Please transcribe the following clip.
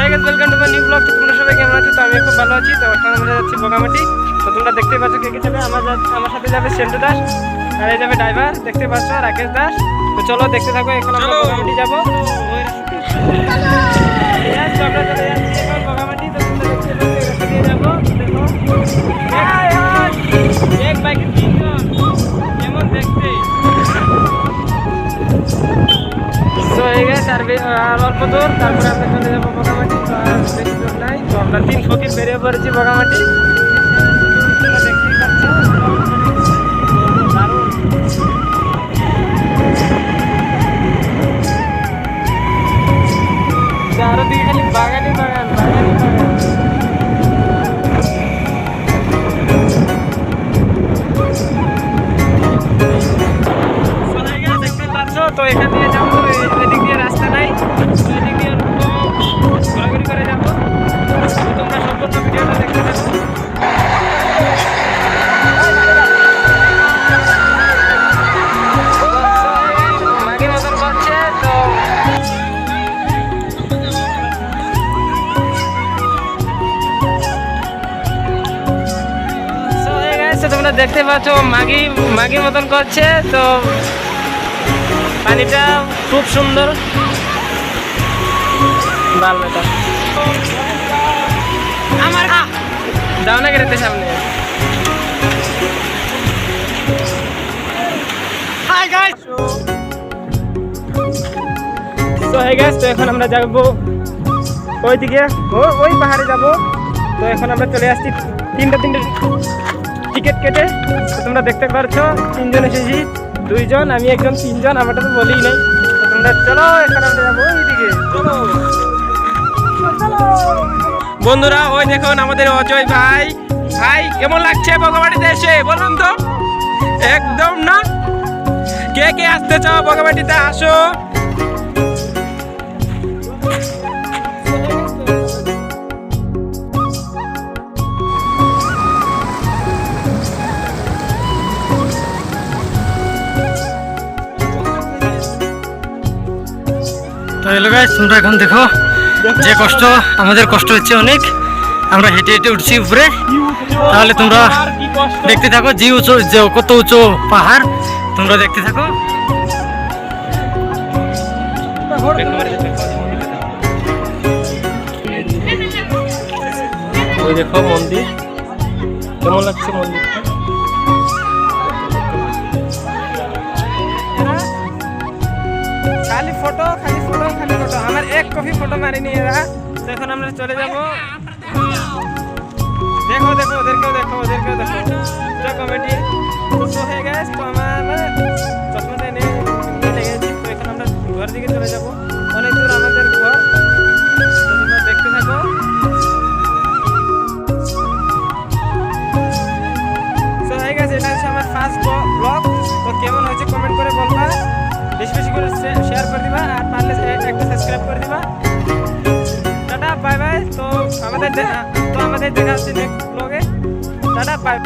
Welcome to my new blog. তো তোমরা সবাই কেমন আছো? তো আমি খুব ভালো আছি। তো এখন আমরা যাচ্ছি বগামাটি। তো তোমরা দেখতেই পাচ্ছ কে কে যাবে। আমার সাথে যাবে সেন্টু দাস, আর এই যাবে ড্রাইভার, দেখতে পাচ্ছ রাকেশ দাস। তো চলো দেখতে থাকো। এখন আমরা বগামাটি যাবো। আমরা চলে যাচ্ছি এখন বগামাটি। তো তোমরা দেখতে পাচ্ছ দিয়ে যাবো। দেখো এক বাইকে তিনজন, কেমন দেখতে। তো এই গেছে আর অল্প দূর, তারপরে আমরা চলে যাবো বগামাটি। তো আর বেশি দূর নাই। তো আমরা 3 ফকির বেরিয়ে পড়েছি বগামাটি। দেখতেই পাচ্ছ দারুণ। আরো দিকে খালি বাগানই বাগান, বাগানই বাগান। দেখতে পাচ্ছ। তো এখান দিয়ে যাবো, এদিক দিয়ে রাস্তা নাই, এদিক দিয়ে ঘোরাঘুরি করে যাবো। তোমরা সম্পূর্ণ ভিডিওটা দেখতে পাচ্ছ। মাগির মতন করছে। তো তোমরা দেখতে পাচ্ছ মাগির মতন করছে। তো পানিটা খুব সুন্দর। আমার দাও না গেলে সামনে। তো এখন আমরা যাবো ওইদিকে, ওই পাহাড়ে যাব। তো এখন আমরা চলে আসছি তিনটে টিকিট কেটে। তো তোমরা দেখতে পারছো 3 জন এসেছি, 2 জন, আমি একজন, 3 জন। আমারটা তো বলেই নাই। তো তোমরা চলো, এখন আমরা যাবো ওইদিকে। চলো বন্ধুরা, ওই দেখুন আমাদের অজয় ভাই। ভাই কেমন লাগছে বগামাটিতে এসে বলুন তো? একদম না? কে কে আসতে চাও বগামাটিতে? আসো। তো এলো গাইস, তোমরা এখন দেখো যে কষ্ট, আমাদের কষ্ট হচ্ছে অনেক। আমরা হেঁটে হেঁটে উঠছি উপরে। তাহলে তোমরা দেখতে থাকো যে উঁচু, যে কত উঁচু পাহাড়, তোমরা দেখতে থাকো। ওই দেখো মন্দির, কেমন লাগছে মন্দিরটা। খালি ফটো, খালি ফটো, খালি ফটো। আমার এক কপি ফটো মারিনি এরা। তো এখন আমরা চলে যাব। দেখো দেখো, ওদেরকেও দেখো, ওদেরকেও দেখো। কমেডি তো হয়ে গেছে। তো আমার চশমাটা নিয়ে লেগেছি। তো এখন আমরা ঘর দিকে চলে যাব। অনেক দূর আমাদের ঘর। তো তোমরা দেখতে থাকো। তো হয়ে গেছে, এটা হচ্ছে আমার ফার্স্ট ব্লগ। তো কেমন হয়েছে কমেন্ট করে বলবা, বেশি বেশি করে শেয়ার করে দিবা, আর পারলে একটা সাবস্ক্রাইব করে দিবা। Tata bye bye. তো আমাদের দেখা হচ্ছে নেক্সট ব্লগে। Tata bye.